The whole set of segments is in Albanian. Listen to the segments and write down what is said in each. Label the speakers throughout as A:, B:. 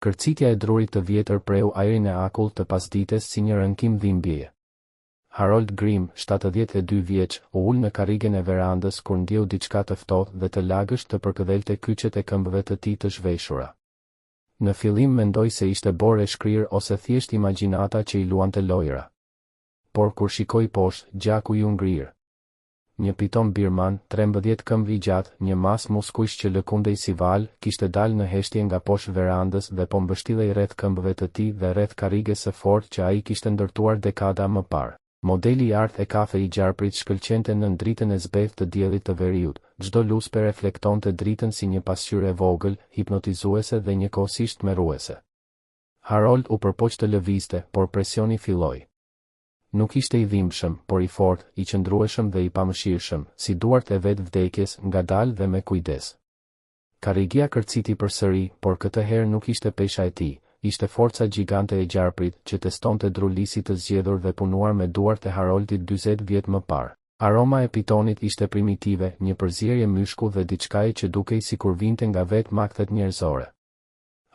A: Kërcitja e drurit të vjetër preu ajrin e akull të pasdites si një rënkim dhimbjeje. Harold Grimm, 72 vjeç, u ul në karrigen e verandës kur ndjeu diçka të ftohtë dhe të lagësht të përkëdhelte kyçet e këmbëve të tij të zhveshura. Në fillim mendoi se ishte borë e shkrirë ose thjesht imagjinata që i luante lojra. Por kur shikoi poshtë, gjaku i u ngrirë. Një piton birman, 13 këmbë i gjatë, një mas muskuq që lëkundej si val, kishte dalë në heshtje nga poshtë verandës dhe po mbështillej rreth këmbëve të tij dhe rreth karriges së fortë që ai kishte ndërtuar dekada më parë. Modeli i artë e kafe i gjarprit shkëlqente në dritën e zbeth të diellit të veriut, çdo luspe reflektonte dritën si një pasqyrë e vogël, hipnotizuese dhe njëkohësisht tmerruese. Harold u përpoq të lëvizte, por presioni filloi. Nuk ishte i dhimbshëm, por i fortë, i qëndrueshëm dhe i pamëshirshëm, si duart e vet vdekjes, ngadalë dhe me kujdes. Karrigia kërciti përsëri, por këtë herë nuk ishte pesha e tij. Ishte forca gjigante e gjarprit që testonte drulisit të zgjedhur dhe punuar me duart e Haroldit 40 vjet më parë. Aroma e pitonit ishte primitive, një përzierje myshku dhe diçkaje që dukej sikur vinte nga vetë makthet njerëzore.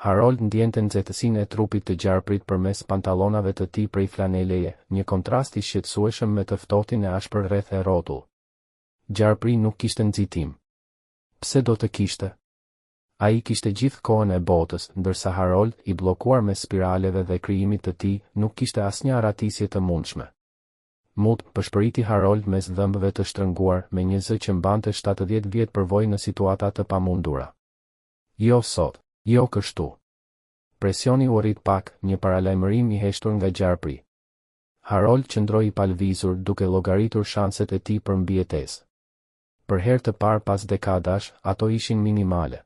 A: Harold ndjente nxehtësinë e trupit të gjarprit përmes pantallonave të tij prej flaneleje, një kontrast i shqetësueshëm me të ftohtin e ashpër rreth e rrotull. Gjarpri nuk kishte nxitim. Pse do të kishte? Ai kishte gjithë kohën e botës, ndërsa Harold, i bllokuar me spiraleve dhe krijimit të tij, nuk kishte asnjë aratisje të mundshme. Mut, pëshpëriti Harold mes dhëmbëve të shtrënguar, me një zë që mbante 70 vjet përvojë në situata të pamundura. Jo sot, jo kështu. Presioni u rrit pak, një paralajmërim i heshtur nga gjarpri. Harold qëndroi i palvizur duke llogaritur shanset e tij për mbijetesë. Për herë të parë pas dekadash, ato ishin minimale.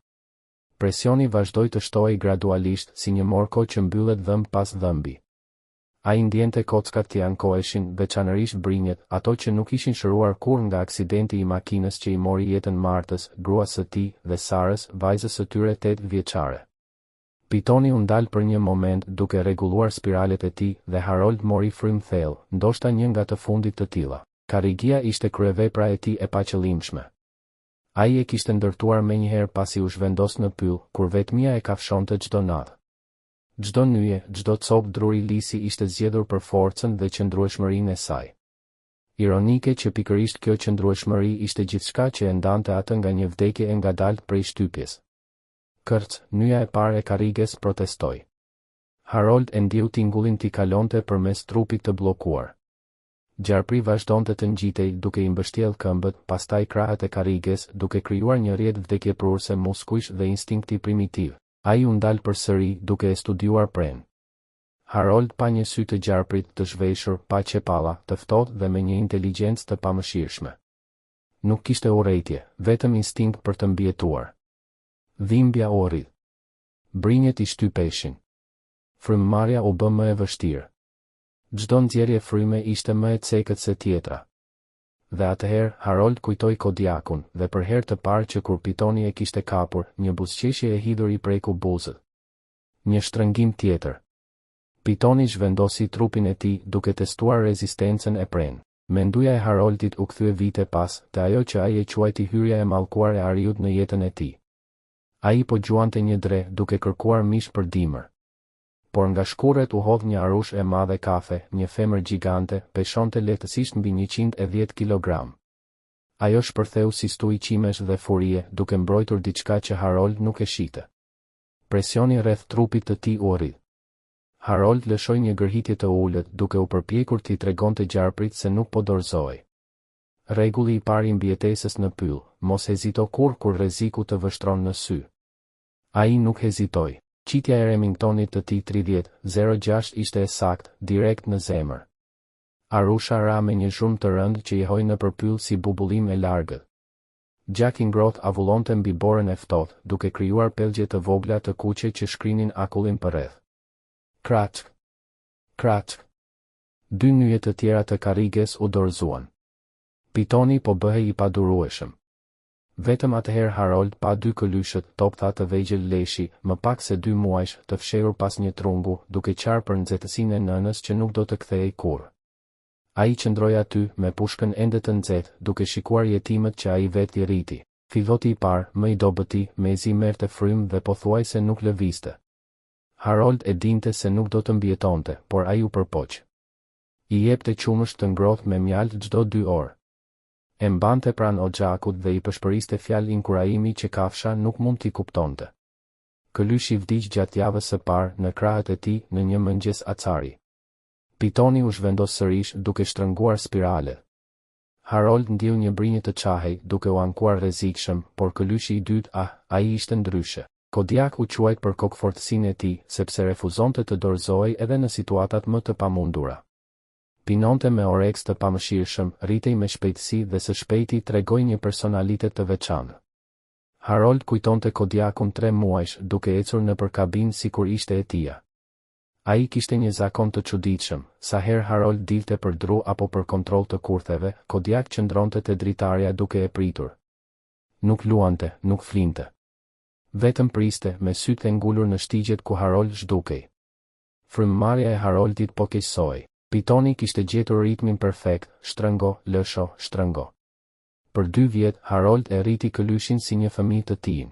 A: Presioni vazhdoi të shtohej gradualisht si një morko që mbyllet dhëmb pas dhëmbi. Ai ndjente kockat që ankoheshin, veçanërisht brinjet, ato që nuk ishin shëruar kurrë nga aksidenti i makinës që i mori jetën Martës, gruas së tij, dhe Sarës, vajzës së tyre 8 vjeçare. Pitoni u ndal për një moment duke rregulluar spiralet e tij dhe Harold mori frym thellë, ndoshta një nga të fundit të tilla. Karrigia ishte kryevepra e tij e paqëllimshme. Ai e kishte ndërtuar menjëherë pasi u zhvendos në pyll, kur vetmia e kafshonte çdo natë. Çdo nyje, çdo copë druri lisi ishte zgjedhur për forcën dhe qëndrueshmërinë e saj. Ironike që pikërisht kjo qëndrueshmëri ishte gjithçka që e ndante atë nga një vdekje e ngadaltë prej shtypjes. Kërc, nyja e parë e karriges protestoi. Harold e ndjeu tingullin t'i kalonte përmes trupit të bllokuar. Gjarpri vazhdonte të ngjitej duke i mbështjellë këmbët, pastaj krahët e karriges, duke krijuar një rrjet vdekjeprurse muskuq dhe instinkti primitiv. Ai u ndal përsëri duke e studiuar pren. Harold pa një sy të gjarprit të zhveshur, pa qepalla, të ftohtë dhe me një inteligjencë të pamëshirshme. Nuk kishte urrëtie, vetëm instinkt për të mbijetuar. Dhimbja u rrit. Brinjet i shtypeshin. Frymëmarrja u bë më e vështirë. Çdo nxjerrje fryme ishte më e cekët se tjetra. Dhe atëherë Harold kujtoi Kodiakun dhe për herë të parë që kur pitoni e kishte kapur, një buzëqeshje e hidhur i preku buzët. Një shtrëngim tjetër. Pitoni zhvendosi trupin e tij duke testuar rezistencën e pren. Menduja e Haroldit u kthye vite pas, te ajo që ai e quajti hyrja e mallkuar e Ariut në jetën e tij. Ai po gjuante një dre duke kërkuar mish për dimër. Por nga shkurret u hodh një arush e madhe kafe, një femër gjigante, peshonte lehtësisht mbi 110 kg. Ajo shpërtheu si stu i qimesh dhe furie, duke mbrojtur diçka që Harold nuk e shite. Presioni rreth trupit të tij u rrit. Harold lëshoi një gërhitje të ulët, duke u përpjekur t'i tregonte gjarprit se nuk po dorëzohej. Rregulli i parë i mbijetesës në pyll, mos hezito kur rreziku të vështron në sy. Ai nuk hezitoi. Qitja e Remingtonit të tij 30-06 ishte e saktë, direkt në zemër. Arusha ra me një zhurmë të rëndë që i hoi në përpyll si bubullim e largët. Gjak i ngrohtë avullonte mbi borën e ftohtë, duke krijuar pellgje të vogla të kuqe që shkrinin akullin përreth. Kraçk. Kraçk. Dy nyje të tjera të karriges u dorëzuan. Pitoni po bëhej i padurueshëm. Vetëm atëherë Harold pa dy këlyshët, toptha të vegjël leshi, më pak se 2 muajsh, të fshehur pas një trungu, duke qarë për nxehtësinë e nënës që nuk do të kthehej kurrë. Ai qëndroi aty, me pushkën ende të nxehtë, duke shikuar jetimet që ai vetë i rriti. Filloti i parë, më i dobëti, mezi merrte frymë dhe pothuajse nuk lëvizte. Harold e dinte se nuk do të mbjetonte, por ai u përpoq. I jepte qumësht të ngrohtë me mjaltë çdo 2 orë. E mbante pranë oxhakut dhe i përshpëriste fjalë inkurajimi që kafsha nuk mund t'i kuptonte. Këlyshi vdiq gjatë javës së parë në krahët e tij në një mëngjes acari. Pitoni u zhvendos sërish duke shtrënguar spirale. Harold ndiu një brinjë të qahej duke u ankuar rrezikshëm, por këlyshi i dytë, ai ishte ndryshe. Kodiak u quajt për kokëfortësinë e tij, sepse refuzonte të dorëzohej edhe në situatat më të pamundura. Pinonte me oreks të pamëshirshëm, rritej me shpejtësi dhe së shpejti tregoi një personalitet të veçantë. Harold kujtonte Kodiakun 3 muajsh duke ecur nëpër kabinë sikur ishte e tija. Ai kishte një zakon të çuditshëm, sa herë Harold dilte për dru apo për kontroll të kurtheve, Kodiak qëndronte te dritarja duke e pritur. Nuk luante, nuk flinte. Vetëm priste me sytë e ngulur në shtigjet ku Harold zhdukej. Frymëmarrja e Haroldit po keqsoi. Pitoni kishte gjetur ritmin perfekt, shtrëngo, lësho, shtrëngo. Për 2 vjet, Harold e rriti këlyshin si një fëmijë të tij.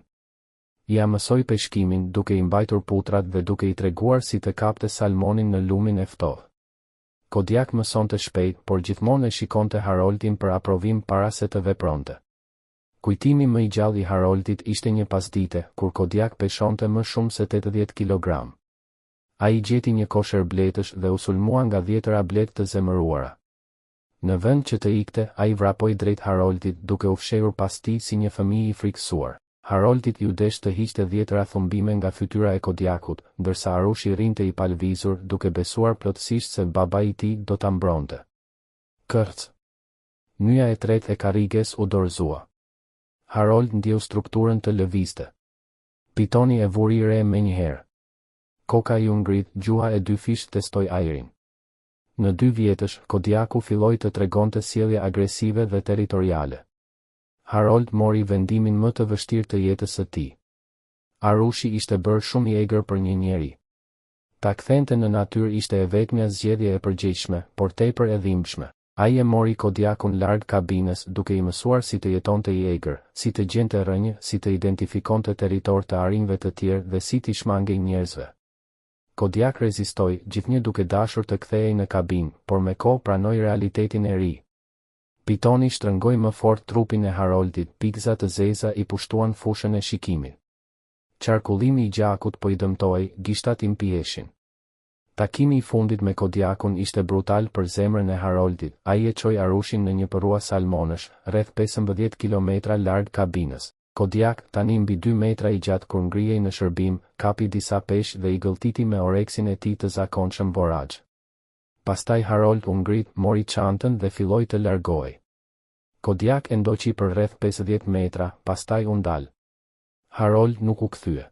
A: Ja mësoi peshkimin duke i mbajtur putrat dhe duke i treguar si të kapte salmonin në lumin e ftohtë. Kodiak mësonte shpejt, por gjithmonë e shikonte Haroldin për aprovim para se të vepronte. Kujtimi më i gjallë i Haroldit ishte një pasdite, kur Kodiak peshonte më shumë se 80 kg. Ai gjeti një kosher bletësh dhe u sulmua nga 10 bletë të zemëruara. Në vend që të ikte, ai vrapoi drejt Haroldit duke u fshehur pas tij si një fëmijë i frikësuar. Haroldit ju desh të hiqte 10 thumbime nga fytyra e Kodiakut, ndërsa Arushi rrinte i palvizur duke besuar plotësisht se babai i tij do ta mbronte. Kërc. Nyja e tretë e karriges u dorëzua. Harold ndiu strukturën të lëvizte. Pitoni e vuri re menjëherë. Koka i u ngrit, gjuha e 2 fish testoi ajrin. Në 2 vjetësh, Kodiaku filloi të tregonte sjellje agresive dhe territoriale. Harold mori vendimin më të vështirë të jetës së tij. Arushi ishte bërë shumë i egër për një njeri. Ta kthente në natyrë ishte e vetmja zgjedhje e përgjegjshme, por tepër e dhimbshme. Ai e mori Kodiakun larg kabinës duke i mësuar si të jetonte i egër, si të gjente rrënjë, si të identifikonte territor të arinjve të tjerë dhe si t'i shmangej njerëzve. Kodiak rezistoi, gjithnjë duke dashur të kthehej në kabinë, por me kohë pranoi realitetin e ri. Pitoni shtrëngoi më fort trupin e Haroldit, pikza të zeza i pushtuan fushën e shikimit. Qarkullimi i gjakut po i dëmtoi, gishtat i mpiheshin. Takimi i fundit me Kodiakun ishte brutal për zemrën e Haroldit. Ai e çoi Arushin në një përrua salmonësh, rreth 15 kilometra larg kabinës. Kodiak, tani mbi 2 metra i gjatë kur ngrihej në shërbim, kapi disa peshë dhe i gëlltiti me oreksin e tij të zakonshëm borraxh. Pastaj Harold u ngrit, mori çantën dhe filloi të largohej. Kodiak e ndoqi për rreth 50 metra, pastaj u ndal. Harold nuk u kthye.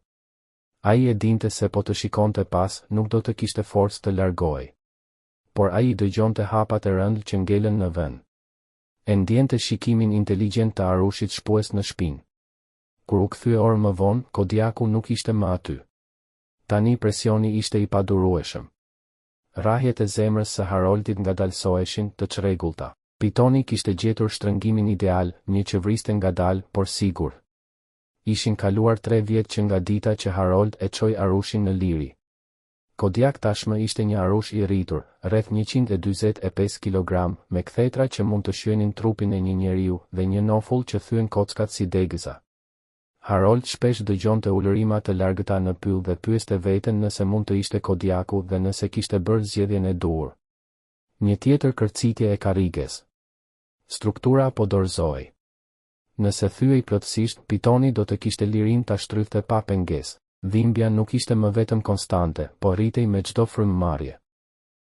A: Ai e dinte se po të shikonte pas, nuk do të kishte forcë të largohej. Por ai dëgjonte hapat e rëndë që ngelen në vend. E ndjente shikimin inteligjent të Arushit shpues në shpinë. Kur u kthye orë më vonë, Kodiaku nuk ishte më aty. Tani presioni ishte i padurueshëm. Rrahjet e zemrës së Haroldit ngadalsoheshin, të çrregullta. Pitoni kishte gjetur shtrëngimin ideal, një që vriste ngadalë, por sigur. Ishin kaluar 3 vjet që nga dita që Harold e çoi Arushin në liri. Kodiak tashmë ishte një Arush i rritur, rreth 145 kg, me kthetra që mund të shyenin trupin e një njeriu dhe një nofull që thyen kockat si degëza. Harold shpesh dëgjonte ulërima të largëta në pyll dhe pyeste veten nëse mund të ishte Kodiaku dhe nëse kishte bërë zgjedhjen e duhur. Një tjetër kërcitje e karriges. Struktura po dorëzohej. Nëse thyej plotësisht, Pitoni do të kishte lirin ta shtrydhte pa pengesë. Dhimbja nuk ishte më vetëm konstante, po rritej me çdo frymëmarrje.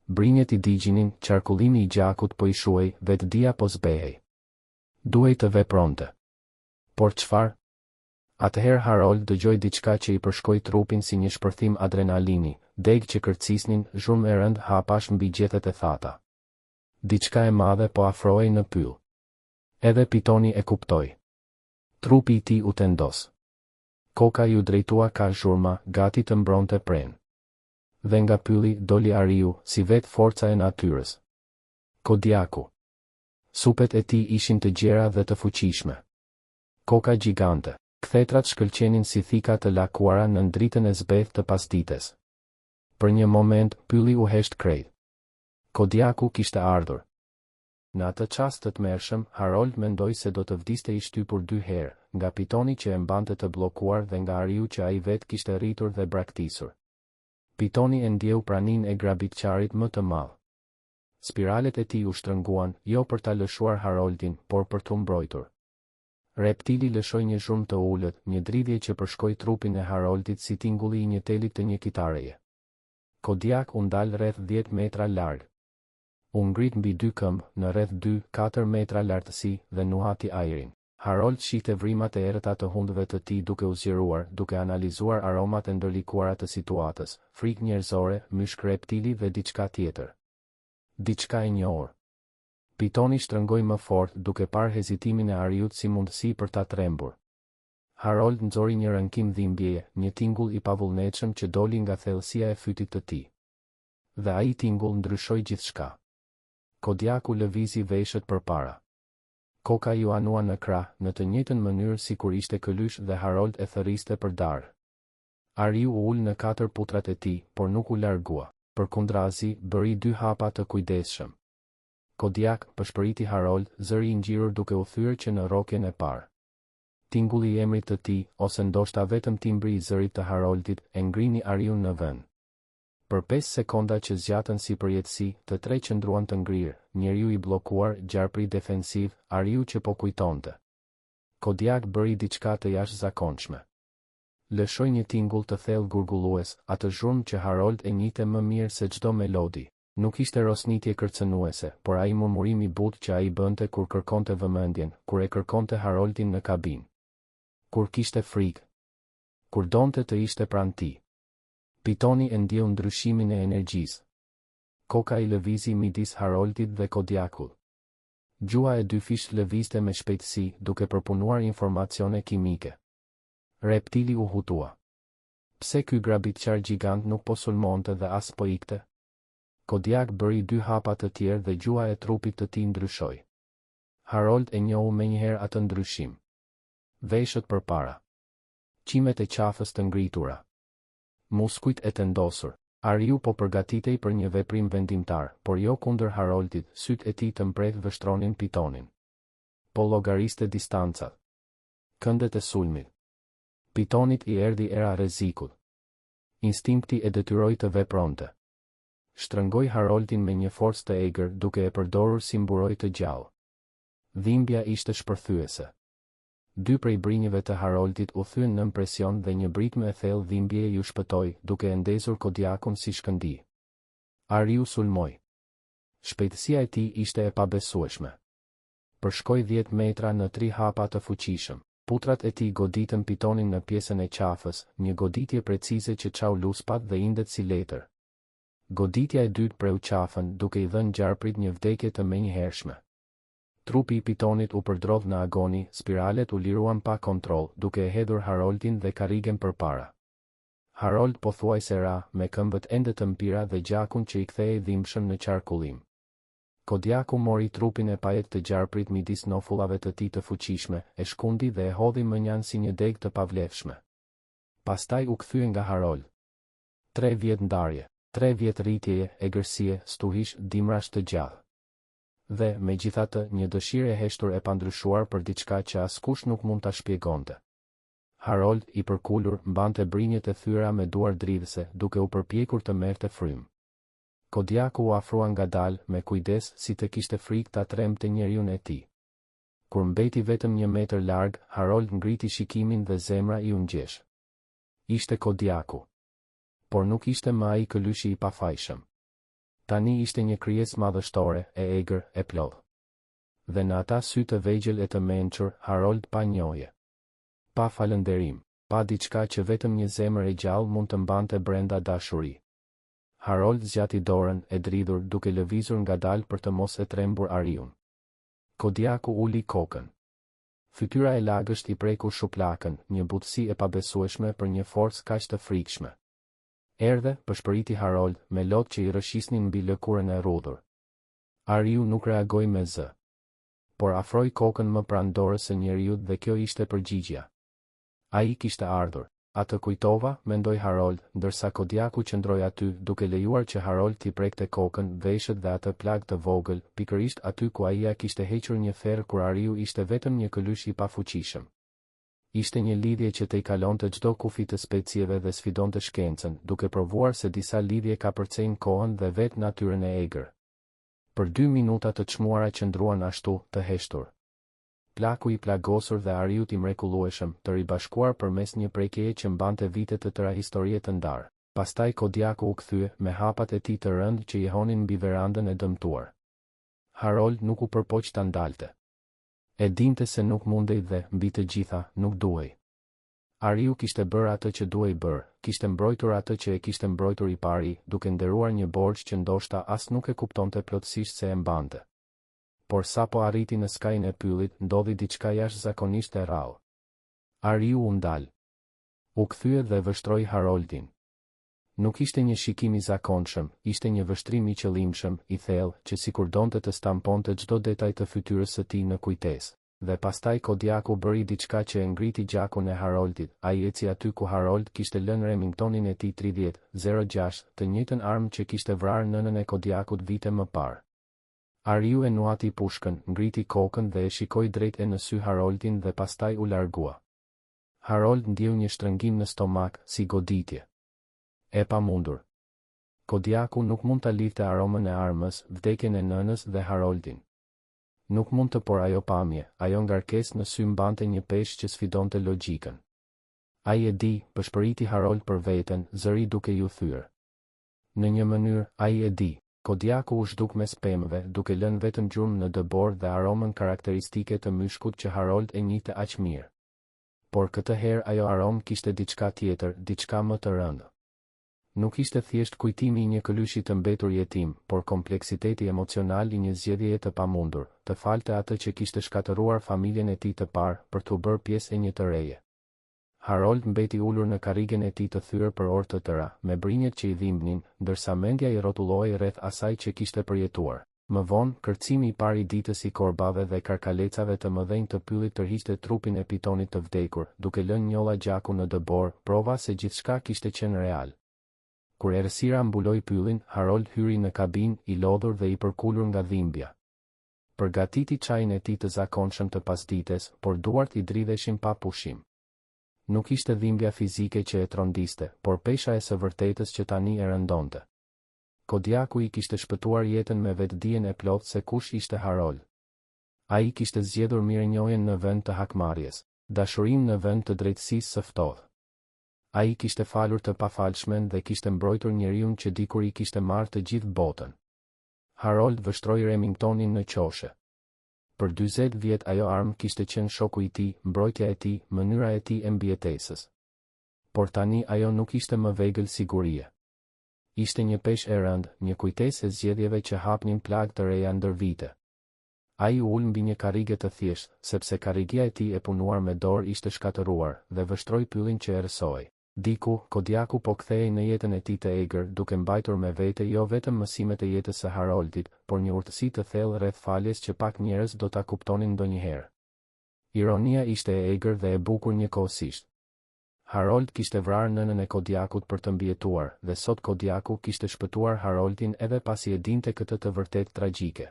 A: Brinjet i digjinin, qarkullimi i gjakut po i shuhej, vetdia po zbehej. Duhej të vepronte. Por çfarë? Atëherë Harold dëgjoi diçka që i përshkoi trupin si një shpërthim adrenalini, degë që kërcisnin, zhurmë e rënd hapash mbi gjethet e thata. Diçka e madhe po afrohej në pyll. Edhe Pitoni e kuptoi. Trupi i tij u tendos. Koka ju drejtua ka zhurma, gati të mbronte pren. Dhe nga pylli doli ariu, si vetë forca e natyrës. Kodiaku. Supet e tij ishin të gjera dhe të fuqishme. Koka gjigante. Kthetrat shkëlqenin si thika të lakuara në dritën e zbeth të pasdites. Për një moment, pylli u hesht krejt. Kodiaku kishte ardhur. Në atë çast të tmerrshëm, Harold mendoi se do të vdiste i shtypur 2 herë, nga pitoni që e mbante të bllokuar dhe nga ariu që ai vetë kishte rritur dhe braktisur. Pitoni e ndjeu praninë e grabitçarit më të madh. Spiralet e tij u shtrënguan, jo për ta lëshuar Haroldin, por për t'u mbrojtur. Reptili lëshoi një zhurmë të ulët, një dridhje që përshkoi trupin e Haroldit si tingulli i një teli të një kitareje. Kodiak u ndal rreth 10 metra larg. U ngrit mbi 2 këmbë, në rreth 2-4 metra lartësi dhe nuhati ajrin. Harold shihte vrimat e errëta të hundëve të tij duke u zgjeruar, duke analizuar aromat e ndërlikuara të situatës, frikë njerëzore, myshk reptili dhe diçka tjetër. Diçka e njohur. Pitoni shtrëngoi më fort, duke parë hezitimin e ariut si mundësi për ta trembur. Harold nxori një rënkim dhimbjeje, një tingull i pavullnetshëm që doli nga thellësia e fytit të tij. Dhe ai tingull ndryshoi gjithçka. Kodiaku lëvizi veshët përpara. Koka ju anua në krah, në të njëjtën mënyrë si kur ishte këlysh dhe Harold e thërriste për darë. Ariu u ul në 4 putrat e tij, por nuk u largua. Përkundrazi, bëri 2 hapa të kujdesshëm. Kodiak përshpëriti Harold, zëri i ngjirur duke u thyer që në rrokjen e parë. Tingulli i emrit të tij, ose ndoshta vetëm timbri i zërit të Haroldit, e ngrini ariun në vend. Për 5 sekonda që zgjatën si përjetësi, të tre qëndruan të ngrirë, njeriu i bllokuar, gjarpri defensiv, ariu që po kujtonte. Kodiak bëri diçka të jashtëzakonshme. Lëshoi një tingull të thellë gurgullues, atë zhurmë që Harold e njihte më mirë se çdo melodi. Nuk ishte rosnitje kërcënuese, por ai murmurim i butë që ai bënte kur kërkonte vëmendjen, kur e kërkonte Haroldin në kabinë. Kur kishte frikë. Kur donte të ishte pranë tij. Pitoni e ndjeu ndryshimin e energjisë. Koka i lëvizi midis Haroldit dhe Kodiakut. Gjua e 2 fish lëvizte me shpejtësi, duke përpunuar informacione kimike. Reptili u hutua. Pse ky grabitçar gjigant nuk po sulmonte dhe as po ikte? Kodiak bëri 2 hapa të tjerë dhe gjua e trupit të tij ndryshoi. Harold e njohu menjëherë atë ndryshim. Veshët përpara. Qimet e qafës të ngritura. Muskujt e tendosur. Ariu po përgatitej për një veprim vendimtar, por jo kundër Haroldit, sytë e tij të mprehtë vështronin Pitonin. Po llogariste distancat. Këndet e sulmit. Pitonit i erdhi era rrezikut. Instinkti e detyroi të vepronte. Shtrëngoi Haroldin me një forcë të egër, duke e përdorur si mburoj të gjallë. Dhimbja ishte shpërthyese. 2 prej brinjeve të Haroldit u thyen nën presion dhe një britme e thellë dhimbje ju shpëtoi, duke e ndezur Kodiakun si shkëndi. Ariu sulmoi. Shpejtësia e tij ishte e pabesueshme. Përshkoi 10 metra në 3 hapa të fuqishëm. Putrat e tij goditën Pitonin në pjesën e qafës, një goditje precize që çau luspat dhe indet si letër. Goditja e dytë preu qafën, duke i dhënë gjarprit një vdekje të menjëhershme. Trupi i Pitonit u përdrodh në agoni, spiralet u liruan pa kontroll, duke e hedhur Haroldin dhe karrigen përpara. Harold pothuajse ra, me këmbët ende të mpira dhe gjakun që i kthehej dhimbshëm në qarkullim. Kodiaku mori trupin e pajet të gjarprit midis nofullave të tij të fuqishme, e shkundi dhe e hodhi mënjan si një degë të pavlefshme. Pastaj u kthye nga Harold. 3 vjet ndarje, 3 vjet rritjeje, egërsie, stuhish, dimrash të gjallë. Dhe, megjithatë, një dëshirë e heshtur e pandryshuar për diçka që askush nuk mund ta shpjegonte. Harold, i përkulur, mbante brinjet e thyera me duar dridhëse, duke u përpjekur të merrte frym. Kodiaku u afrua ngadalë, me kujdes, si të kishte frikë ta tremte njeriun e tij. Kur mbeti vetëm 1 metër larg, Harold ngriti shikimin dhe zemra i u ngjesh. Ishte Kodiaku. Por nuk ishte më ai këlyshi i pafajshëm. Tani ishte një krijesë madhështore, e egër, e plodh. Dhe në ata sy të vegjël e të mençur, Harold pa njohje. Pa falënderim, pa diçka që vetëm një zemër e gjallë mund të mbante brenda dashuri. Harold zgjati dorën, e dridhur, duke lëvizur ngadalë për të mos e trembur ariun. Kodiaku uli kokën. Fytyra e lagësht i preku shuplakën, një butësi e pabesueshme për një forcë kaq të frikshme. Erdhe, përshpëriti Harold, me lot që i rëshisnin mbi lëkurën e rrudhur. Ariu nuk reagoi me zë. Por afroi kokën më pranë dorës së njeriut dhe kjo ishte përgjigjja. Ai kishte ardhur. Atë kujtova, mendoi Harold, ndërsa Kodiaku qëndroi aty, duke lejuar që Harold t'i prekte kokën, veshët dhe atë plag të vogël, pikërisht aty ku ai kishte hequr një ferë kur Ariu ishte vetëm një këlysh i pafuqishëm. Ishte një lidhje që te i kalonte çdo kufi të specieve dhe sfidonte shkencën, duke provuar se disa lidhje ka përcejnë kohën dhe vetë natyrën e egër. Për 2 minuta të çmuara qëndruan ashtu, të heshtur. Plaku i plagosur dhe Ariut i mrekullueshëm, të ribashkuar përmes një prekjeje që mbante vite të tëra historie të ndarë. Pastaj Kodiaku u kthye, me hapat e tij të rëndë që jehonin mbi verandën e dëmtuar. Harold nuk u përpoq ta ndalte. E dinte se nuk mundej dhe, mbi të gjitha, nuk duhej. Ariu kishte bërë atë që duhej bërë, kishte mbrojtur atë që e kishte mbrojtur i pari, duke nderuar një borxh që ndoshta as nuk e kuptonte plotësisht se e mbante. Por sa po arriti në skajin e pyllit, ndodhi diçka jashtëzakonisht e rrallë. Ariu u ndal. U kthye dhe vështroi Haroldin. Nuk ishte një shikim i zakonshëm, ishte një vështrim i qëllimshëm, i thellë, që sikur donte të stamponte çdo detaj të fytyrës së tij në kujtesë. Dhe pastaj Kodiaku bëri diçka që e ngriti gjakun e Haroldit, ai eci aty ku Harold kishte lënë Remingtonin e tij 30-06, të njëjtën armë që kishte vrarë nënën e Kodiakut vite më parë. Ariu e nuati pushkën, ngriti kokën dhe e shikoi drejt në sy Haroldin dhe pastaj u largua. Harold ndjeu një shtrëngim në stomak, si goditje. E pamundur. Kodiaku nuk mund ta lidhte aromën e armës, vdekjen e nënës dhe Haroldin. Nuk mund të, por ajo pamje, ajo ngarkesë në sy mbante një peshë që sfidonte logjikën. Ai e di, pëshpëriti Harold për veten, zëri duke ju thyer. Në një mënyrë, ai e di. Kodiaku u zhduk mes pemëve, duke lënë vetëm gjurmë në dëbor dhe aromën karakteristike të myshkut që Harold e njihte aq mirë. Por këtë herë ajo aromë kishte diçka tjetër, diçka më të rëndë. Nuk ishte thjesht kujtimi i një këlyshi të mbetur jetim, por kompleksiteti emocional i një zgjedhjeje të pamundur, të falte atë që kishte shkatëruar familjen e tij të parë, për t'u bërë pjesë e një të reje. Harold mbeti ulur në karrigen e tij të thyer për orë të tëra, me brinjet që i dhimbnin, ndërsa mendja i rrotullohej rreth asaj që kishte përjetuar. Më vonë, kërcimi i parë i ditës i korbave dhe karkalecave të mëdhenj të pyllit tërhiqte trupin e pitonit të vdekur, duke lënë njolla gjaku në dëbor, prova se gjithçka kishte qenë real. Kur errësira mbuloi pyllin, Harold hyri në kabinë, i lodhur dhe i përkulur nga dhimbja. Përgatiti çajin e tij të zakonshëm të pasdites, por duart i dridheshin pa pushim. Nuk ishte dhimbja fizike që e trondiste, por pesha e së vërtetës që tani e rëndonte. Kodiaku i kishte shpëtuar jetën me vetdijen e plotë se kush ishte Harold. Ai kishte zgjedhur mirënjohjen në vend të hakmarrjes, dashurinë në vend të drejtësisë së ftohtë. Ai kishte falur të pafalshmen dhe kishte mbrojtur njeriun që dikur i kishte marrë të gjithë botën. Harold vështroi Remingtonin në qoshe. Për 40 vjet ajo armë kishte qenë shoku i tij, mbrojtja e tij, mënyra e tij e mbijetesës. Por tani ajo nuk ishte më vegël sigurie. Ishte një peshë e rëndë, një kujtesë e zgjedhjeve që hapnin plagë të reja ndër vite. Ai u ul mbi një karrige të thjeshtë, sepse karrigia e tij e punuar me dorë ishte shkatëruar, dhe vështroi pyllin që errësoi. Diku, Kodiaku po kthehej në jetën e tij të egër, duke mbajtur me vete jo vetëm mësimet e jetës së Haroldit, por një urtësi të thellë rreth faljes që pak njerëz do ta kuptonin ndonjëherë. Ironia ishte e egër dhe e bukur njëkohësisht. Harold kishte vrarë nënën e Kodiakut për të mbijetuar, dhe sot Kodiaku kishte shpëtuar Haroldin edhe pasi e dinte këtë të vërtet tragjike.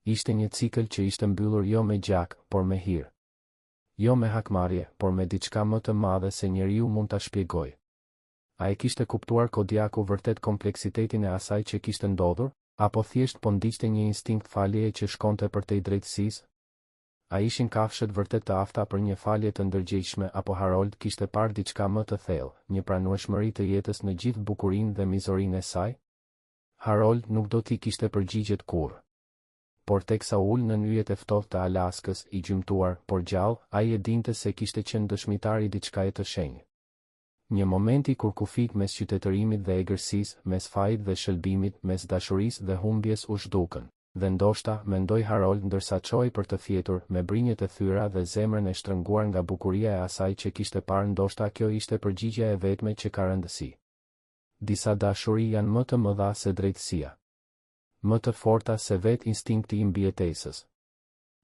A: Ishte një cikël që ishte mbyllur jo me gjak, por me hir. Jo me hakmarrje, por me diçka më të madhe se njeriu mund ta shpjegojë. A e kishte kuptuar Kodiaku vërtet kompleksitetin e asaj që kishte ndodhur, apo thjesht po ndiqte një instinkt faljeje që shkonte përtej drejtësisë? A ishin kafshët vërtet të afta për një falje të ndërgjegjshme, apo Harold kishte parë diçka më të thellë, një pranueshmëri të jetës në gjithë bukurinë dhe mizorinë e saj? Harold nuk do t'i kishte përgjigjet kurrë. Por teksa ul në yjet e ftohtë të Alaskës, i gjymtuar, por gjallë, ai e dinte se kishte qenë dëshmitar i diçkaje të shenjtë. Një momenti kur kufit mes qytetërimit dhe egërsisë, mes fajit dhe shëlbimit, mes dashurisë dhe humbjes u zhdukën. Dhe ndoshta, mendoi Harold ndërsa çoi për të fjetur, me brinjet e thyra dhe zemrën e shtrënguar nga bukuria e asaj që kishte parë, ndoshta kjo ishte përgjigjja e vetme që ka rëndësi. Disa dashuri janë më të mëdha se drejtësia. Më të forta se vet instinkti i mbijetesës.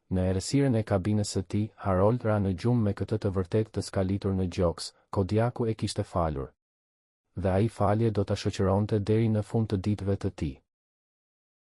A: Në errësirën e kabinës së tij, Harold ra në gjumë me këtë të vërtetë të skalitur në gjoks, Kodiaku e kishte falur. Dhe ai falje do ta shoqëronte deri në fund të ditëve të tij.